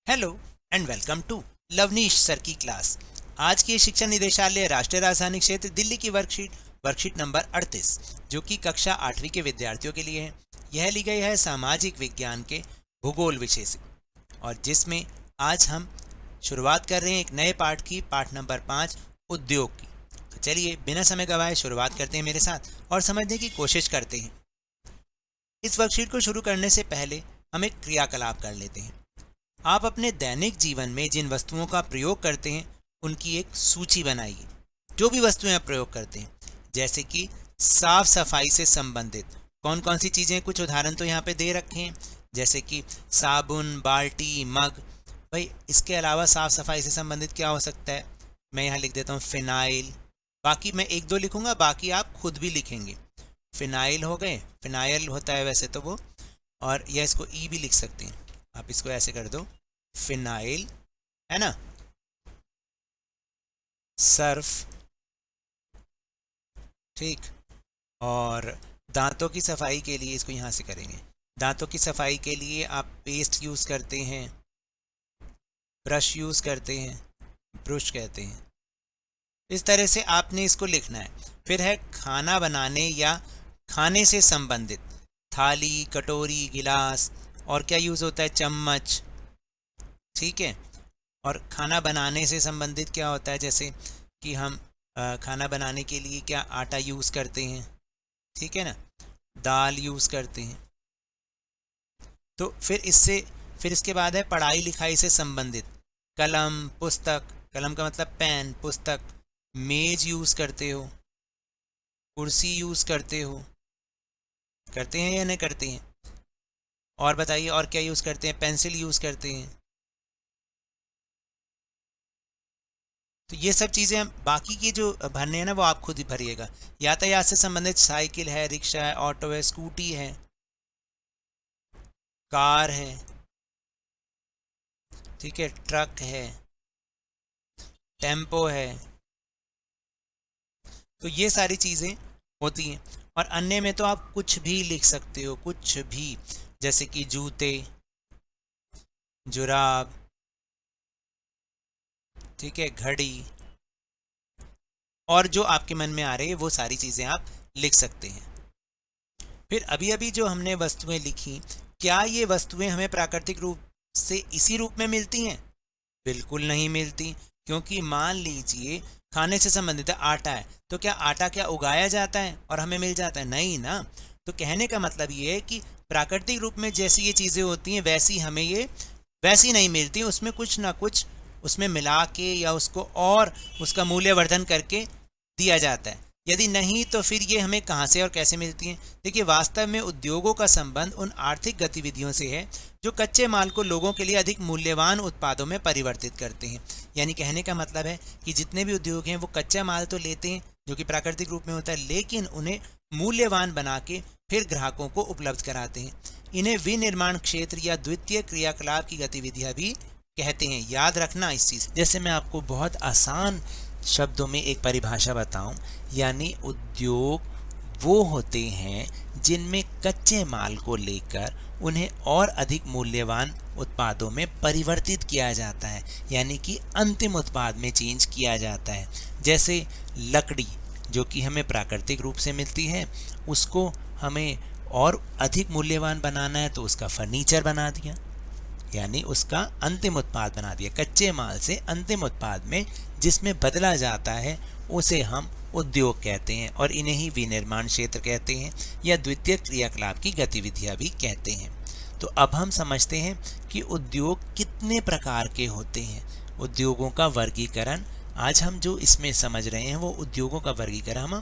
Hello and welcome to Lavneesh sir की class. आज की शिक्षा निदेशालय राष्ट्रीय राजधानी क्षेत्र दिल्ली की वर्कशीट नंबर 38 जो कि कक्षा 8वीं के विद्यार्थियों के लिए है। यह ली गई है सामाजिक विज्ञान के भूगोल विषय से और जिसमें आज हम शुरुआत कर रहे हैं एक नए पाठ की, पाठ नंबर 5 उद्योग की। तो चलिए बिना समय गवाए शुरुआत करते हैं मेरे साथ और समझने की कोशिश करते हैं। इस वर्कशीट को शुरू करने से पहले हम एक क्रियाकलाप कर लेते हैं। आप अपने दैनिक जीवन में जिन वस्तुओं का प्रयोग करते हैं उनकी एक सूची बनाइए। जो भी वस्तुएं आप प्रयोग करते हैं, जैसे कि साफ सफाई से संबंधित कौन कौन सी चीज़ें, कुछ उदाहरण तो यहाँ पे दे रखे हैं, जैसे कि साबुन, बाल्टी, मग। भाई इसके अलावा साफ सफाई से संबंधित क्या हो सकता है? मैं यहाँ लिख देता हूँ फिनाइल। बाकी मैं एक दो लिखूंगा, बाकी आप खुद भी लिखेंगे। फिनाइल हो गए, फिनाइल होता है वैसे तो वो, और या इसको ई भी लिख सकते हैं। आप इसको ऐसे कर दो, फिनाइल, है ना। सर्फ, ठीक। और दांतों की सफाई के लिए इसको यहाँ से करेंगे। दांतों की सफाई के लिए आप पेस्ट यूज़ करते हैं, ब्रश यूज़ करते हैं, ब्रुश कहते हैं। इस तरह से आपने इसको लिखना है। फिर है खाना बनाने या खाने से संबंधित, थाली, कटोरी, गिलास, और क्या यूज़ होता है? चम्मच, ठीक है। और खाना बनाने से संबंधित क्या होता है? जैसे कि हम खाना बनाने के लिए क्या आटा यूज़ करते हैं, ठीक है ना, दाल यूज़ करते हैं। तो फिर इसके बाद है पढ़ाई लिखाई से संबंधित, कलम, पुस्तक, कलम का मतलब पेन, पुस्तक, मेज यूज़ करते हो, कुर्सी यूज़ करते हो, करते हैं या नहीं करते हैं? और बताइए और क्या यूज़ करते हैं? पेंसिल यूज़ करते हैं। तो ये सब चीज़ें हम बाकी की जो भरने हैं ना वो आप खुद ही भरिएगा। यातायात से संबंधित साइकिल है, रिक्शा है, ऑटो है, स्कूटी है, कार है, ठीक है, ट्रक है, टेम्पो है। तो ये सारी चीज़ें होती हैं। और अन्य में तो आप कुछ भी लिख सकते हो, कुछ भी, जैसे कि जूते, जुराब, ठीक है, घड़ी, और जो आपके मन में आ रहे हैं वो सारी चीज़ें आप लिख सकते हैं। फिर अभी अभी जो हमने वस्तुएं लिखी, क्या ये वस्तुएं हमें प्राकृतिक रूप से इसी रूप में मिलती हैं? बिल्कुल नहीं मिलती, क्योंकि मान लीजिए खाने से संबंधित है, आटा है, तो क्या आटा क्या उगाया जाता है और हमें मिल जाता है? नहीं ना। तो कहने का मतलब ये है कि प्राकृतिक रूप में जैसी ये चीज़ें होती हैं वैसी हमें ये वैसी नहीं मिलती, उसमें कुछ ना कुछ उसमें मिला के या उसको और उसका मूल्यवर्धन करके दिया जाता है। यदि नहीं तो फिर ये हमें कहाँ से और कैसे मिलती हैं? देखिए, वास्तव में उद्योगों का संबंध उन आर्थिक गतिविधियों से है जो कच्चे माल को लोगों के लिए अधिक मूल्यवान उत्पादों में परिवर्तित करते हैं। यानी कहने का मतलब है कि जितने भी उद्योग हैं वो कच्चा माल तो लेते हैं जो कि प्राकृतिक रूप में होता है, लेकिन उन्हें मूल्यवान बना के फिर ग्राहकों को उपलब्ध कराते हैं। इन्हें विनिर्माण क्षेत्र या द्वितीय क्रियाकलाप की गतिविधियां भी कहते हैं। याद रखना इस चीज़। जैसे मैं आपको बहुत आसान शब्दों में एक परिभाषा बताऊं, यानी उद्योग वो होते हैं जिनमें कच्चे माल को लेकर उन्हें और अधिक मूल्यवान उत्पादों में परिवर्तित किया जाता है, यानी कि अंतिम उत्पाद में चेंज किया जाता है। जैसे लकड़ी जो कि हमें प्राकृतिक रूप से मिलती है, उसको हमें और अधिक मूल्यवान बनाना है तो उसका फर्नीचर बना दिया, यानी उसका अंतिम उत्पाद बना दिया। कच्चे माल से अंतिम उत्पाद में जिसमें बदला जाता है उसे हम उद्योग कहते हैं और इन्हें ही विनिर्माण क्षेत्र कहते हैं या द्वितीय क्रियाकलाप की गतिविधियां भी कहते हैं। तो अब हम समझते हैं कि उद्योग कितने प्रकार के होते हैं। उद्योगों का वर्गीकरण आज हम जो इसमें समझ रहे हैं वो उद्योगों का वर्गीकरण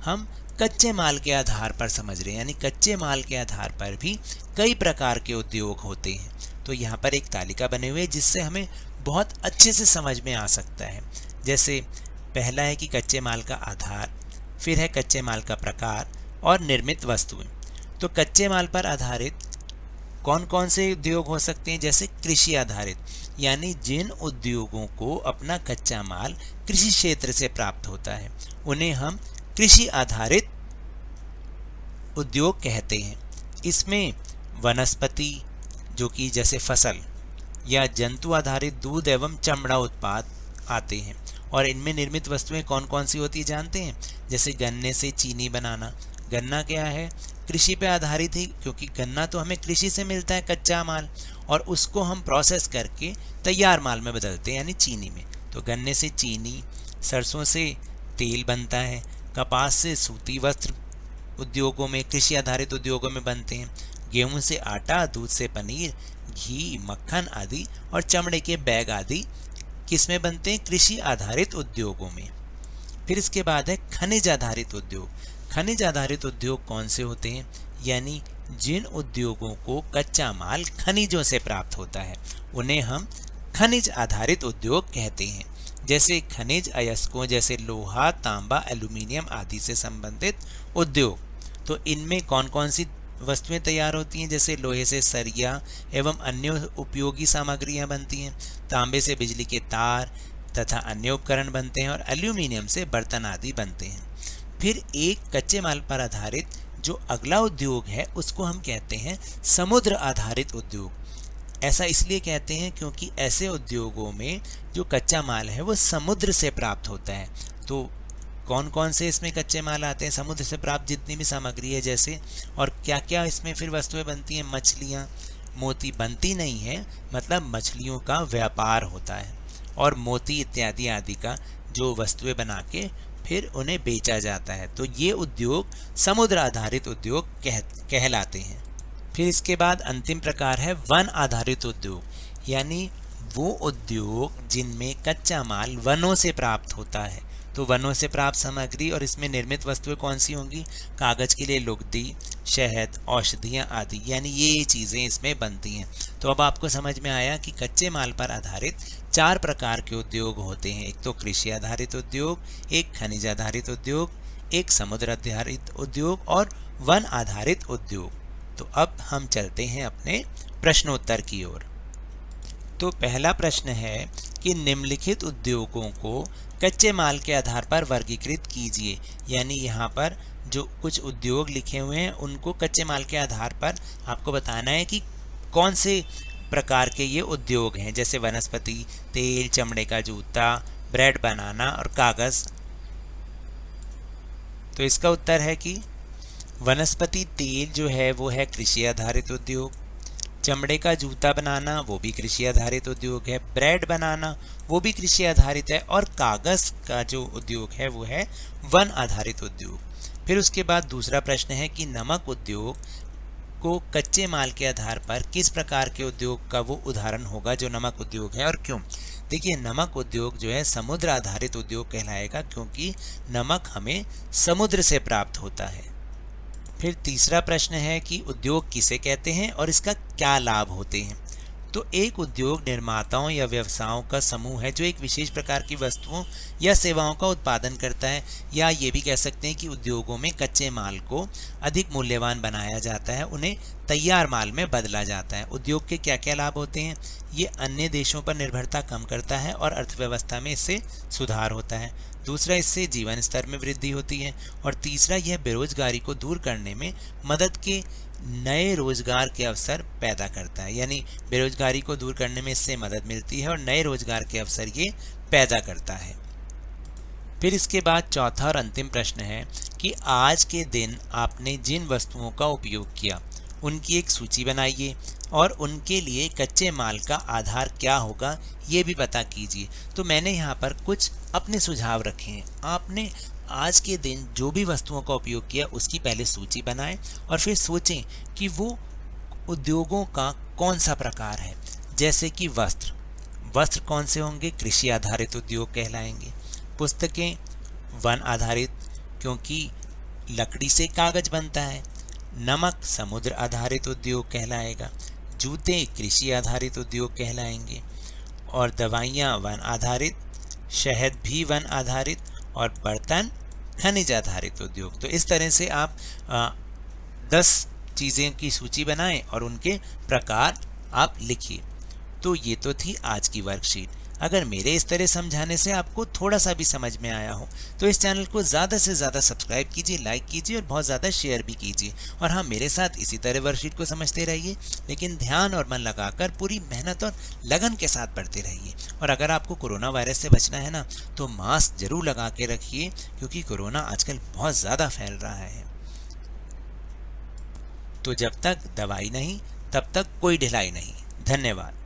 हम कच्चे माल के आधार पर समझ रहे हैं, यानी कच्चे माल के आधार पर भी कई प्रकार के उद्योग होते हैं। तो यहाँ पर एक तालिका बने हुए जिससे हमें बहुत अच्छे से समझ में आ सकता है। जैसे पहला है कि कच्चे माल का आधार, फिर है कच्चे माल का प्रकार और निर्मित वस्तुएं। तो कच्चे माल पर आधारित कौन कौन से उद्योग हो सकते हैं? जैसे कृषि आधारित, यानी जिन उद्योगों को अपना कच्चा माल कृषि क्षेत्र से प्राप्त होता है उन्हें हम कृषि आधारित उद्योग कहते हैं। इसमें वनस्पति जो कि जैसे फसल, या जंतु आधारित दूध एवं चमड़ा उत्पाद आते हैं। और इनमें निर्मित वस्तुएं कौन कौन सी होती है जानते हैं? जैसे गन्ने से चीनी बनाना। गन्ना क्या है? कृषि पे आधारित ही, क्योंकि गन्ना तो हमें कृषि से मिलता है कच्चा माल, और उसको हम प्रोसेस करके तैयार माल में बदलते हैं, यानी चीनी में। तो गन्ने से चीनी, सरसों से तेल बनता है, कपास से सूती वस्त्र उद्योगों में, कृषि आधारित उद्योगों में बनते हैं, गेहूं से आटा, दूध से पनीर, घी, मक्खन आदि, और चमड़े के बैग आदि किसमें बनते हैं? कृषि आधारित उद्योगों में। फिर इसके बाद है खनिज आधारित उद्योग। खनिज आधारित उद्योग कौन से होते हैं? यानी जिन उद्योगों को कच्चा माल खनिजों से प्राप्त होता है, उन्हें हम खनिज आधारित उद्योग कहते हैं। जैसे खनिज अयस्कों जैसे लोहा, तांबा, एल्यूमीनियम आदि से संबंधित उद्योग। तो इनमें कौन कौन सी वस्तुएं तैयार होती हैं? जैसे लोहे से सरिया एवं अन्य उपयोगी सामग्रियां बनती हैं, तांबे से बिजली के तार तथा अन्य उपकरण बनते हैं, और एल्यूमीनियम से बर्तन आदि बनते हैं। फिर एक कच्चे माल पर आधारित जो अगला उद्योग है, उसको हम कहते हैं समुद्र आधारित उद्योग। ऐसा इसलिए कहते हैं क्योंकि ऐसे उद्योगों में जो कच्चा माल है वो समुद्र से प्राप्त होता है। तो कौन कौन से इसमें कच्चे माल आते हैं? समुद्र से प्राप्त जितनी भी सामग्री है जैसे, और क्या क्या इसमें फिर वस्तुएं बनती हैं? मछलियाँ, मोती बनती नहीं है, मतलब मछलियों का व्यापार होता है, और मोती इत्यादि आदि का जो वस्तुएं बना के फिर उन्हें बेचा जाता है। तो ये उद्योग समुद्र आधारित उद्योग कहलाते हैं। फिर इसके बाद अंतिम प्रकार है वन आधारित उद्योग, यानी वो उद्योग जिनमें कच्चा माल वनों से प्राप्त होता है। तो वनों से प्राप्त सामग्री और इसमें निर्मित वस्तुएं कौन सी होंगी? कागज के लिए लुगदी, शहद, औषधियाँ आदि, यानी ये चीज़ें इसमें बनती हैं। तो अब आपको समझ में आया कि कच्चे माल पर आधारित 4 प्रकार के उद्योग होते हैं। एक तो कृषि आधारित उद्योग, एक खनिज आधारित उद्योग, एक समुद्र आधारित उद्योग, और वन आधारित उद्योग। तो अब हम चलते हैं अपने प्रश्नोत्तर की ओर। तो पहला प्रश्न है कि निम्नलिखित उद्योगों को कच्चे माल के आधार पर वर्गीकृत कीजिए। यानी यहाँ पर जो कुछ उद्योग लिखे हुए हैं उनको कच्चे माल के आधार पर आपको बताना है कि कौन से प्रकार के ये उद्योग हैं। जैसे वनस्पति तेल, चमड़े का जूता, ब्रेड बनाना और कागज़। तो इसका उत्तर है कि वनस्पति तेल जो है वो है कृषि आधारित उद्योग, चमड़े का जूता बनाना वो भी कृषि आधारित उद्योग है, ब्रेड बनाना वो भी कृषि आधारित है, और कागज़ का जो उद्योग है वो है वन आधारित उद्योग। फिर उसके बाद दूसरा प्रश्न है कि नमक उद्योग को कच्चे माल के आधार पर किस प्रकार के उद्योग का वो उदाहरण होगा जो नमक उद्योग है, और क्यों? देखिए, नमक उद्योग जो है समुद्र आधारित उद्योग कहलाएगा, क्योंकि नमक हमें समुद्र से प्राप्त होता है। फिर तीसरा प्रश्न है कि उद्योग किसे कहते हैं और इसका क्या लाभ होते हैं। तो एक उद्योग निर्माताओं या व्यवसायों का समूह है जो एक विशेष प्रकार की वस्तुओं या सेवाओं का उत्पादन करता है, या ये भी कह सकते हैं कि उद्योगों में कच्चे माल को अधिक मूल्यवान बनाया जाता है, उन्हें तैयार माल में बदला जाता है। उद्योग के क्या क्या लाभ होते हैं? ये अन्य देशों पर निर्भरता कम करता है और अर्थव्यवस्था में इससे सुधार होता है। दूसरा, इससे जीवन स्तर में वृद्धि होती है, और तीसरा, यह बेरोजगारी को दूर करने में मदद के नए रोजगार के अवसर पैदा करता है। यानी बेरोजगारी को दूर करने में इससे मदद मिलती है और नए रोजगार के अवसर ये पैदा करता है। फिर इसके बाद चौथा और अंतिम प्रश्न है कि आज के दिन आपने जिन वस्तुओं का उपयोग किया उनकी एक सूची बनाइए और उनके लिए कच्चे माल का आधार क्या होगा ये भी पता कीजिए। तो मैंने यहाँ पर कुछ अपने सुझाव रखे हैं। आपने आज के दिन जो भी वस्तुओं का उपयोग किया उसकी पहले सूची बनाएं और फिर सोचें कि वो उद्योगों का कौन सा प्रकार है। जैसे कि वस्त्र कौन से होंगे? कृषि आधारित उद्योग कहलाएंगे। पुस्तकें वन आधारित, क्योंकि लकड़ी से कागज बनता है। नमक समुद्र आधारित उद्योग कहलाएगा। जूते कृषि आधारित उद्योग कहलाएंगे। और दवाइयाँ वन आधारित, शहद भी वन आधारित, और बर्तन खनिज आधारित उद्योग। तो इस तरह से आप 10 चीज़ें की सूची बनाएं और उनके प्रकार आप लिखिए। तो ये तो थी आज की वर्कशीट। अगर मेरे इस तरह समझाने से आपको थोड़ा सा भी समझ में आया हो तो इस चैनल को ज़्यादा से ज़्यादा सब्सक्राइब कीजिए, लाइक कीजिए और बहुत ज़्यादा शेयर भी कीजिए। और हाँ, मेरे साथ इसी तरह वर्कशीट को समझते रहिए, लेकिन ध्यान और मन लगाकर पूरी मेहनत और लगन के साथ पढ़ते रहिए। और अगर आपको कोरोना वायरस से बचना है ना, तो मास्क जरूर लगा के रखिए, क्योंकि कोरोना आजकल बहुत ज़्यादा फैल रहा है। तो जब तक दवाई नहीं, तब तक कोई ढिलाई नहीं। धन्यवाद।